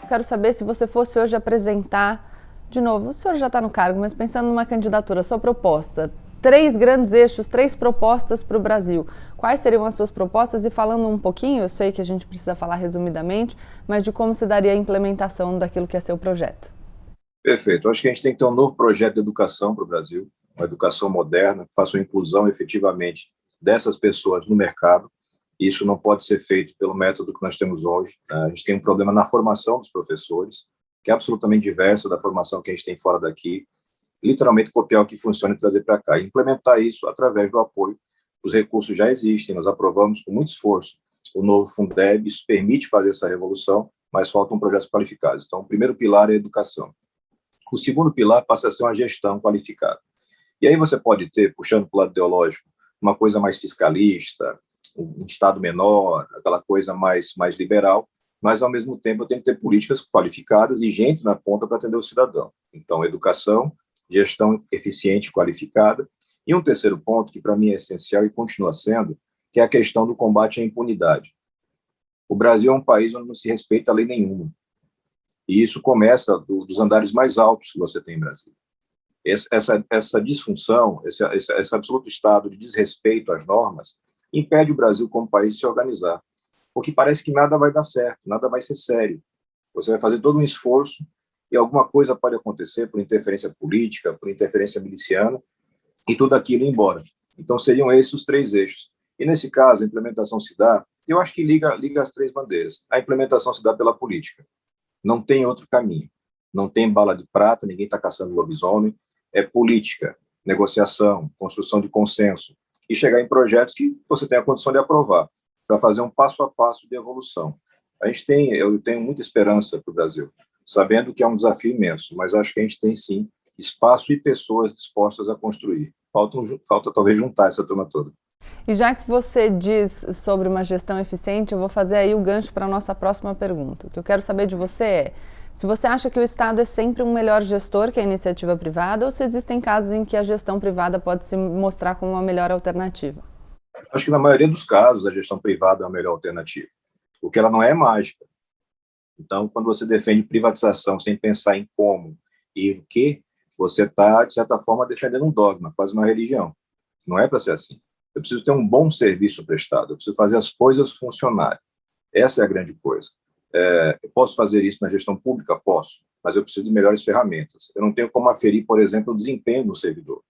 Quero saber, se você fosse hoje apresentar, de novo, o senhor já está no cargo, mas pensando numa candidatura, sua proposta, 3 grandes eixos, 3 propostas para o Brasil. Quais seriam as suas propostas? E falando um pouquinho, eu sei que a gente precisa falar resumidamente, mas de como se daria a implementação daquilo que é seu projeto. Perfeito. Eu acho que a gente tem que ter um novo projeto de educação para o Brasil, uma educação moderna, que faça uma inclusão efetivamente dessas pessoas no mercado. Isso não pode ser feito pelo método que nós temos hoje. A gente tem um problema na formação dos professores, que é absolutamente diversa da formação que a gente tem fora daqui. Literalmente copiar o que funciona e trazer para cá. E implementar isso através do apoio. Os recursos já existem, nós aprovamos com muito esforço o novo Fundeb, isso permite fazer essa revolução, mas faltam projetos qualificados. Então, o primeiro pilar é a educação. O segundo pilar passa a ser uma gestão qualificada. E aí você pode ter, puxando para o lado ideológico, uma coisa mais fiscalista, um Estado menor, aquela coisa mais liberal, mas, ao mesmo tempo, eu tenho que ter políticas qualificadas e gente na ponta para atender o cidadão. Então, educação, gestão eficiente e qualificada. E um terceiro ponto, que para mim é essencial e continua sendo, que é a questão do combate à impunidade. O Brasil é um país onde não se respeita a lei nenhuma. E isso começa dos andares mais altos que você tem em Brasília. Essa disfunção, esse absoluto estado de desrespeito às normas, impede o Brasil, como país, de se organizar. Porque parece que nada vai dar certo, nada vai ser sério. Você vai fazer todo um esforço e alguma coisa pode acontecer por interferência política, por interferência miliciana, e tudo aquilo ir embora. Então, seriam esses os 3 eixos. E, nesse caso, a implementação se dá, eu acho que liga as 3 bandeiras. A implementação se dá pela política. Não tem outro caminho. Não tem bala de prata, ninguém está caçando lobisomem. É política, negociação, construção de consenso e chegar em projetos que você tem a condição de aprovar para fazer um passo a passo de evolução. Eu tenho muita esperança para o Brasil, sabendo que é um desafio imenso, mas acho que a gente tem, sim, espaço e pessoas dispostas a construir. Falta talvez juntar essa turma toda. E já que você diz sobre uma gestão eficiente, eu vou fazer aí o gancho para a nossa próxima pergunta. O que eu quero saber de você é se você acha que o Estado é sempre um melhor gestor que a iniciativa privada ou se existem casos em que a gestão privada pode se mostrar como uma melhor alternativa. Acho que, na maioria dos casos, a gestão privada é a melhor alternativa, porque ela não é mágica. Então, quando você defende privatização sem pensar em como e o que, você está, de certa forma, defendendo um dogma, quase uma religião. Não é para ser assim. Eu preciso ter um bom serviço prestado, eu preciso fazer as coisas funcionarem. Essa é a grande coisa. Eu posso fazer isso na gestão pública? Posso, mas eu preciso de melhores ferramentas. Eu não tenho como aferir, por exemplo, o desempenho do servidor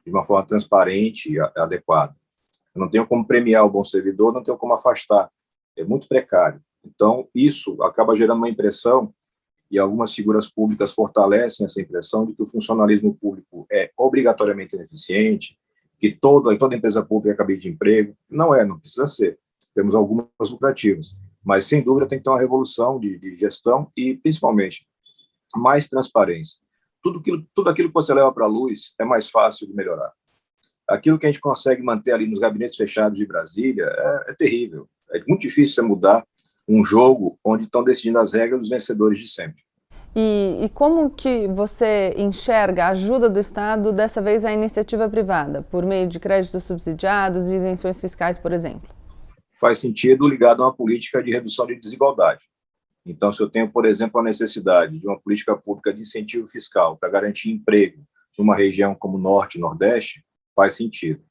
de uma forma transparente e adequada. Eu não tenho como premiar o bom servidor, não tenho como afastar. É muito precário. Então, isso acaba gerando uma impressão, e algumas figuras públicas fortalecem essa impressão de que o funcionalismo público é obrigatoriamente ineficiente, que toda empresa pública é cabide de emprego. Não precisa ser. Temos algumas lucrativas, mas, sem dúvida, tem que ter uma revolução de gestão e, principalmente, mais transparência. Tudo aquilo que você leva para a luz é mais fácil de melhorar. Aquilo que a gente consegue manter ali nos gabinetes fechados de Brasília é terrível. É muito difícil você mudar um jogo onde estão decidindo as regras os vencedores de sempre. E como que você enxerga a ajuda do Estado, dessa vez à iniciativa privada, por meio de créditos subsidiados e isenções fiscais, por exemplo? Faz sentido ligado a uma política de redução de desigualdade. Então, se eu tenho, por exemplo, a necessidade de uma política pública de incentivo fiscal para garantir emprego numa região como Norte e Nordeste, faz sentido.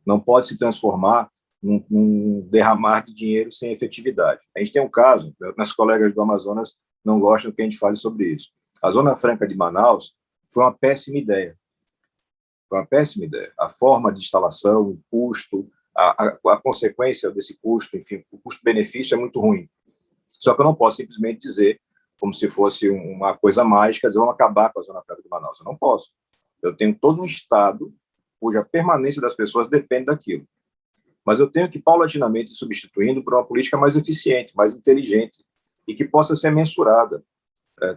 Não pode se transformar num derramar de dinheiro sem efetividade. A gente tem um caso, meus colegas do Amazonas não gostam que a gente fale sobre isso. A Zona Franca de Manaus foi uma péssima ideia. Foi uma péssima ideia. A forma de instalação, o custo, a consequência desse custo, enfim, o custo-benefício é muito ruim. Só que eu não posso simplesmente dizer, como se fosse uma coisa mágica, dizer, vamos acabar com a Zona Franca de Manaus. Eu não posso. Eu tenho todo um Estado cuja permanência das pessoas depende daquilo. Mas eu tenho que, paulatinamente, ir substituindo por uma política mais eficiente, mais inteligente, e que possa ser mensurada.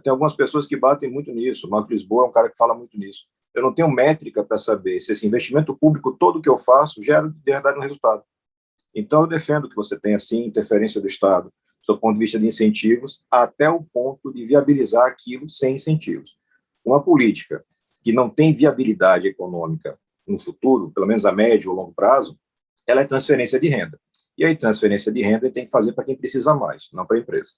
Tem algumas pessoas que batem muito nisso. O Marco Lisboa é um cara que fala muito nisso. Eu não tenho métrica para saber se esse investimento público todo que eu faço gera, de verdade, um resultado. Então, eu defendo que você tenha, sim, interferência do Estado, do ponto de vista de incentivos, até o ponto de viabilizar aquilo sem incentivos. Uma política que não tem viabilidade econômica no futuro, pelo menos a médio ou longo prazo, ela é transferência de renda. E aí, transferência de renda tem que fazer para quem precisa mais, não para a empresa.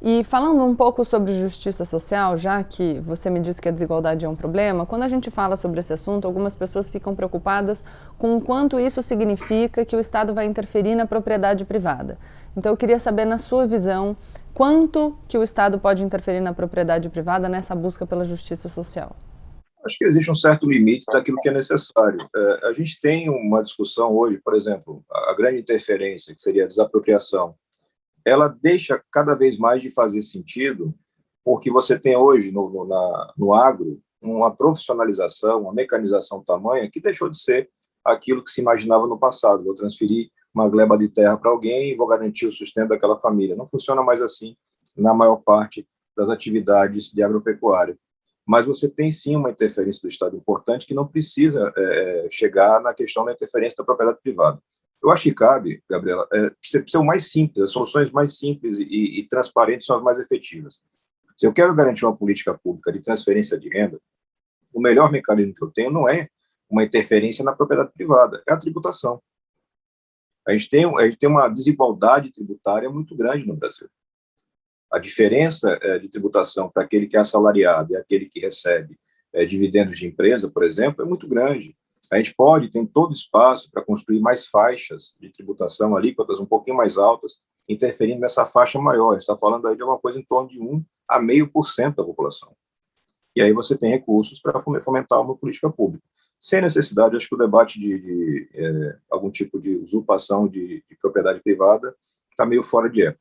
E falando um pouco sobre justiça social, já que você me disse que a desigualdade é um problema, quando a gente fala sobre esse assunto, algumas pessoas ficam preocupadas com o quanto isso significa que o Estado vai interferir na propriedade privada. Então eu queria saber, na sua visão, quanto que o Estado pode interferir na propriedade privada nessa busca pela justiça social? Acho que existe um certo limite daquilo que é necessário. A gente tem uma discussão hoje, por exemplo, a grande interferência, que seria a desapropriação, ela deixa cada vez mais de fazer sentido, porque você tem hoje no agro uma profissionalização, uma mecanização tamanha que deixou de ser aquilo que se imaginava no passado. Vou transferir uma gleba de terra para alguém e vou garantir o sustento daquela família. Não funciona mais assim na maior parte das atividades de agropecuária. Mas você tem sim uma interferência do Estado importante que não precisa chegar na questão da interferência da propriedade privada. Eu acho que cabe, Gabriela, ser o mais simples, as soluções mais simples e transparentes são as mais efetivas. Se eu quero garantir uma política pública de transferência de renda, o melhor mecanismo que eu tenho não é uma interferência na propriedade privada, é a tributação. A gente tem uma desigualdade tributária muito grande no Brasil. A diferença de tributação para aquele que é assalariado e aquele que recebe dividendos de empresa, por exemplo, é muito grande. A gente tem todo espaço para construir mais faixas de tributação, alíquotas um pouquinho mais altas, interferindo nessa faixa maior. A gente está falando aí de alguma coisa em torno de 1 a 0,5% da população. E aí você tem recursos para fomentar uma política pública. Sem necessidade, acho que o debate de algum tipo de usurpação de propriedade privada está meio fora de época.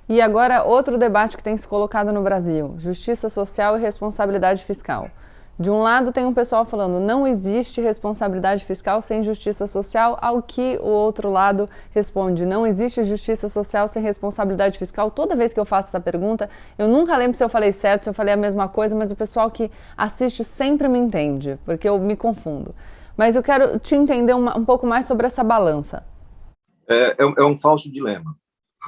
E agora, outro debate que tem se colocado no Brasil, justiça social e responsabilidade fiscal. De um lado tem um pessoal falando, não existe responsabilidade fiscal sem justiça social, ao que o outro lado responde, não existe justiça social sem responsabilidade fiscal. Toda vez que eu faço essa pergunta, eu nunca lembro se eu falei certo, se eu falei a mesma coisa, mas o pessoal que assiste sempre me entende, porque eu me confundo. Mas eu quero te entender um pouco mais sobre essa balança. É um falso dilema,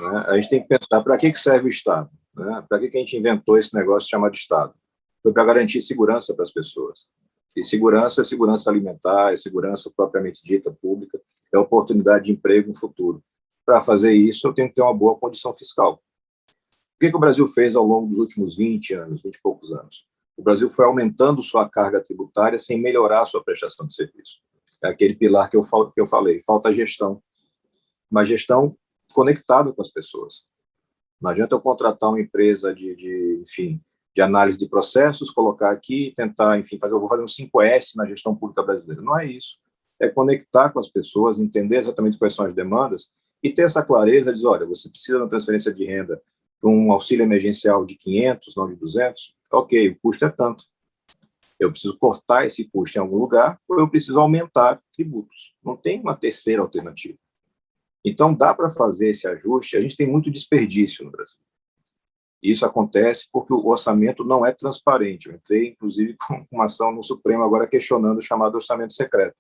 né? A gente tem que pensar, para que serve o Estado? Né? Para que a gente inventou esse negócio chamado Estado? Foi para garantir segurança para as pessoas. E segurança é segurança alimentar, é segurança propriamente dita, pública, é oportunidade de emprego no futuro. Para fazer isso, eu tenho que ter uma boa condição fiscal. O que o Brasil fez ao longo dos últimos 20 anos, 20 e poucos anos? O Brasil foi aumentando sua carga tributária sem melhorar sua prestação de serviço. É aquele pilar que eu falei, falta gestão. Uma gestão conectada com as pessoas. Não adianta eu contratar uma empresa de análise de processos, colocar aqui, tentar, eu vou fazer um 5S na gestão pública brasileira. Não é isso. É conectar com as pessoas, entender exatamente quais são as demandas e ter essa clareza de dizer, olha, você precisa de uma transferência de renda para um auxílio emergencial de 500, não de 200, ok, o custo é tanto. Eu preciso cortar esse custo em algum lugar ou eu preciso aumentar tributos. Não tem uma terceira alternativa. Então, dá para fazer esse ajuste. A gente tem muito desperdício no Brasil. Isso acontece porque o orçamento não é transparente. Eu entrei, inclusive, com uma ação no Supremo agora questionando o chamado orçamento secreto.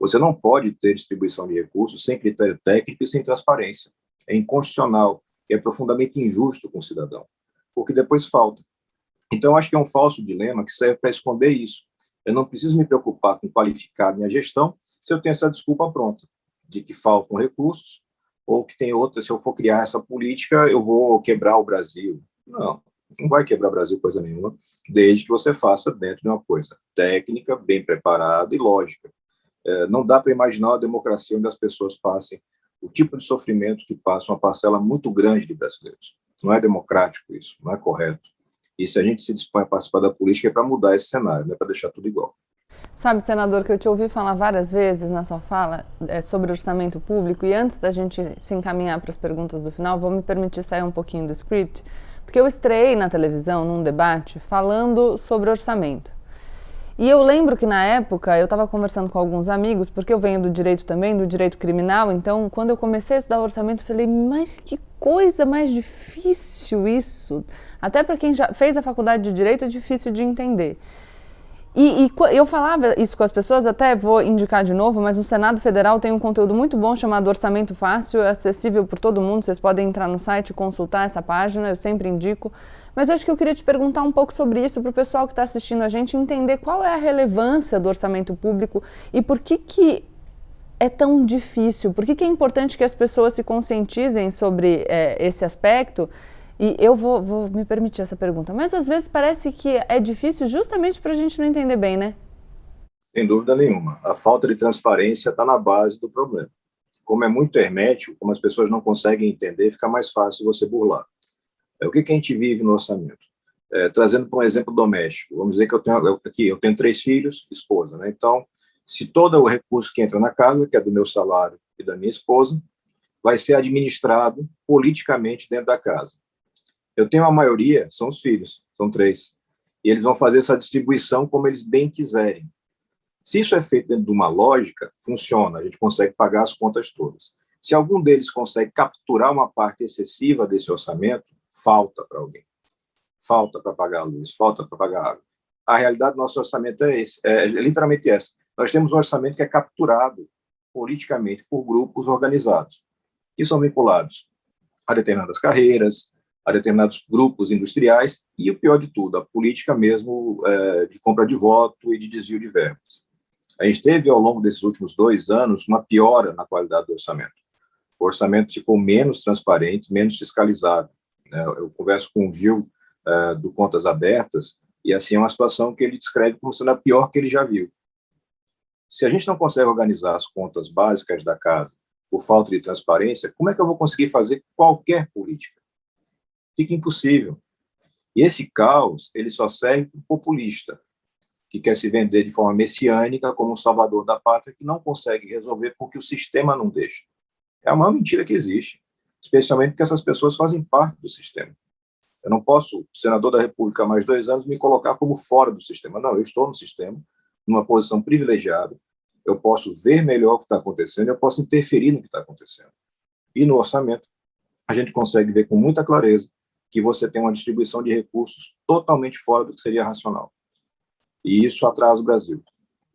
Você não pode ter distribuição de recursos sem critério técnico e sem transparência. É inconstitucional e é profundamente injusto com o cidadão, porque depois falta. Então, acho que é um falso dilema que serve para esconder isso. Eu não preciso me preocupar com qualificar minha gestão se eu tenho essa desculpa pronta, de que faltam recursos, ou que tem outra, se eu for criar essa política, eu vou quebrar o Brasil. Não vai quebrar o Brasil coisa nenhuma, desde que você faça dentro de uma coisa técnica, bem preparada e lógica. Não dá para imaginar uma democracia onde as pessoas passem o tipo de sofrimento que passa uma parcela muito grande de brasileiros. Não é democrático isso, não é correto. E se a gente se dispõe a participar da política é para mudar esse cenário, não é para deixar tudo igual. Sabe, senador, que eu te ouvi falar várias vezes na sua fala sobre orçamento público, e antes da gente se encaminhar para as perguntas do final, vou me permitir sair um pouquinho do script, porque eu estreiei na televisão, num debate, falando sobre orçamento. E eu lembro que na época eu estava conversando com alguns amigos, porque eu venho do direito também, do direito criminal, então quando eu comecei a estudar orçamento, eu falei, mas que coisa mais difícil isso! Até para quem já fez a faculdade de direito é difícil de entender. E eu falava isso com as pessoas, até vou indicar de novo, mas o Senado Federal tem um conteúdo muito bom chamado Orçamento Fácil, acessível por todo mundo, vocês podem entrar no site e consultar essa página, eu sempre indico. Mas acho que eu queria te perguntar um pouco sobre isso para o pessoal que está assistindo a gente entender qual é a relevância do orçamento público e por que é tão difícil, por que é importante que as pessoas se conscientizem sobre esse aspecto E eu vou me permitir essa pergunta, mas às vezes parece que é difícil justamente para a gente não entender bem, né? Sem dúvida nenhuma. A falta de transparência está na base do problema. Como é muito hermético, como as pessoas não conseguem entender, fica mais fácil você burlar. O que a gente vive no orçamento? Trazendo para um exemplo doméstico, vamos dizer que eu tenho 3 filhos, esposa, né? Então, se todo o recurso que entra na casa, que é do meu salário e da minha esposa, vai ser administrado politicamente dentro da casa. Eu tenho a maioria, são os filhos, são 3, e eles vão fazer essa distribuição como eles bem quiserem. Se isso é feito dentro de uma lógica, funciona, a gente consegue pagar as contas todas. Se algum deles consegue capturar uma parte excessiva desse orçamento, falta para alguém. Falta para pagar a luz, falta para pagar a água. A realidade do nosso orçamento é literalmente essa. Nós temos um orçamento que é capturado politicamente por grupos organizados, que são vinculados a determinadas carreiras, a determinados grupos industriais e, o pior de tudo, a política mesmo de compra de voto e de desvio de verbas. A gente teve, ao longo desses últimos 2 anos, uma piora na qualidade do orçamento. O orçamento ficou menos transparente, menos fiscalizado. Eu converso com o Gil, do Contas Abertas, e assim é uma situação que ele descreve como sendo a pior que ele já viu. Se a gente não consegue organizar as contas básicas da casa por falta de transparência, como é que eu vou conseguir fazer qualquer política? Fica impossível. E esse caos, ele só serve para o populista, que quer se vender de forma messiânica como um salvador da pátria, que não consegue resolver porque o sistema não deixa. É a maior mentira que existe, especialmente porque essas pessoas fazem parte do sistema. Eu não posso, senador da República há mais 2 anos, me colocar como fora do sistema. Não, eu estou no sistema, numa posição privilegiada, eu posso ver melhor o que está acontecendo, eu posso interferir no que está acontecendo. E no orçamento, a gente consegue ver com muita clareza que você tem uma distribuição de recursos totalmente fora do que seria racional. E isso atrasa o Brasil.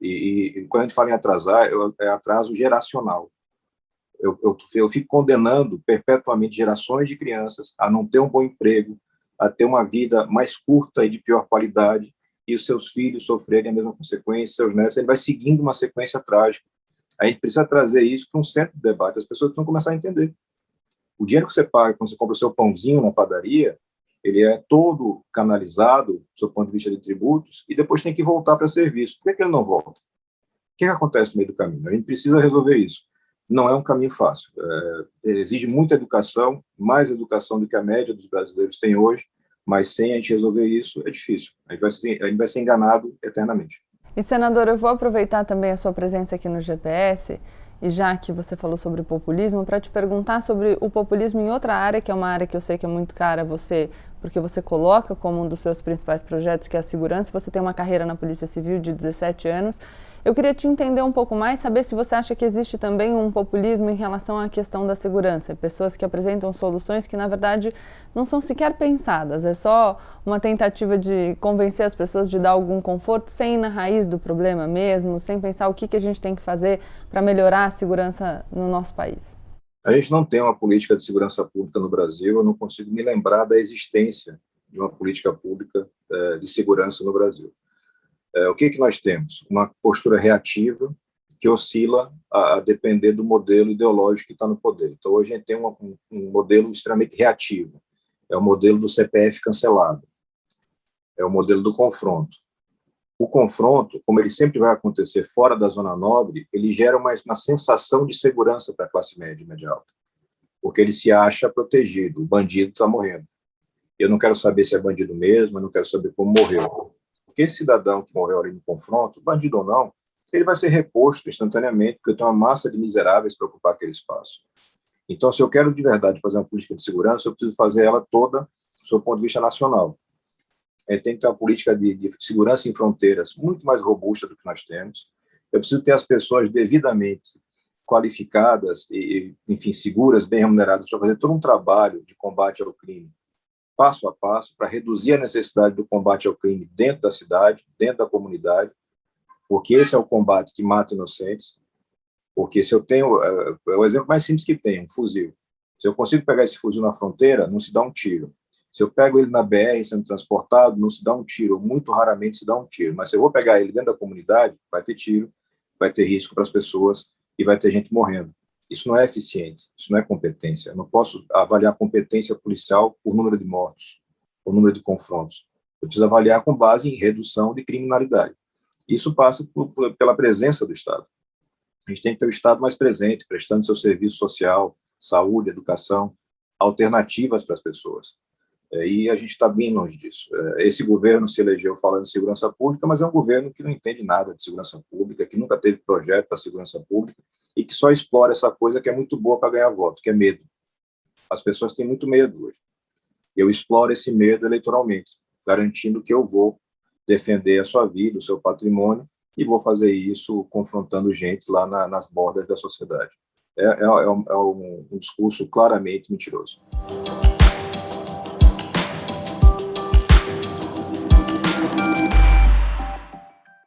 E quando a gente fala em atrasar, é atraso geracional. Eu fico condenando perpetuamente gerações de crianças a não ter um bom emprego, a ter uma vida mais curta e de pior qualidade, e os seus filhos sofrerem a mesma consequência, seus netos, ele vai seguindo uma sequência trágica. A gente precisa trazer isso para um centro de debate, as pessoas precisam começar a entender. O dinheiro que você paga quando você compra o seu pãozinho na padaria, ele é todo canalizado, do seu ponto de vista de tributos, e depois tem que voltar para serviço. Por que ele não volta? O que acontece no meio do caminho? A gente precisa resolver isso. Não é um caminho fácil. Exige muita educação, mais educação do que a média dos brasileiros tem hoje, mas sem a gente resolver isso, é difícil. A gente vai ser enganado eternamente. E, senador, eu vou aproveitar também a sua presença aqui no GPS, e já que você falou sobre populismo, para te perguntar sobre o populismo em outra área, que é uma área que eu sei que é muito cara a você, porque você coloca como um dos seus principais projetos, que é a segurança. Você tem uma carreira na Polícia Civil de 17 anos. Eu queria te entender um pouco mais, saber se você acha que existe também um populismo em relação à questão da segurança. Pessoas que apresentam soluções que, na verdade, não são sequer pensadas. É só uma tentativa de convencer as pessoas de dar algum conforto, sem ir na raiz do problema mesmo, sem pensar o que a gente tem que fazer para melhorar a segurança no nosso país. A gente não tem uma política de segurança pública no Brasil, eu não consigo me lembrar da existência de uma política pública de segurança no Brasil. O que nós temos? Uma postura reativa que oscila a depender do modelo ideológico que está no poder. Então, hoje a gente tem um modelo extremamente reativo. É o modelo do CPF cancelado. É o modelo do confronto. O confronto, como ele sempre vai acontecer fora da zona nobre, ele gera uma sensação de segurança para a classe média e média alta, porque ele se acha protegido, o bandido está morrendo. Eu não quero saber se é bandido mesmo, eu não quero saber como morreu. Porque esse cidadão que morreu ali no confronto, bandido ou não, ele vai ser reposto instantaneamente, porque tem uma massa de miseráveis para ocupar aquele espaço. Então, se eu quero de verdade fazer uma política de segurança, eu preciso fazer ela toda do seu ponto de vista nacional. Tem que ter uma política de segurança em fronteiras muito mais robusta do que nós temos. Eu preciso ter as pessoas devidamente qualificadas e, enfim, seguras, bem remuneradas, para fazer todo um trabalho de combate ao crime, passo a passo, para reduzir a necessidade do combate ao crime dentro da cidade, dentro da comunidade, porque esse é o combate que mata inocentes. Porque se eu tenho, é o exemplo mais simples que tem, um fuzil. Se eu consigo pegar esse fuzil na fronteira, não se dá um tiro. Se eu pego ele na BR sendo transportado, não se dá um tiro, muito raramente se dá um tiro. Mas se eu vou pegar ele dentro da comunidade, vai ter tiro, vai ter risco para as pessoas e vai ter gente morrendo. Isso não é eficiente, isso não é competência. Eu não posso avaliar competência policial por número de mortos, por número de confrontos. Eu preciso avaliar com base em redução de criminalidade. Isso passa pela presença do Estado. A gente tem que ter o Estado mais presente, prestando seu serviço social, saúde, educação, alternativas para as pessoas. E a gente está bem longe disso. Esse governo se elegeu falando de segurança pública, mas é um governo que não entende nada de segurança pública, que nunca teve projeto para segurança pública e que só explora essa coisa que é muito boa para ganhar voto, que é medo. As pessoas têm muito medo hoje. Eu exploro esse medo eleitoralmente, garantindo que eu vou defender a sua vida, o seu patrimônio, e vou fazer isso confrontando gente lá nas bordas da sociedade. É um discurso claramente mentiroso.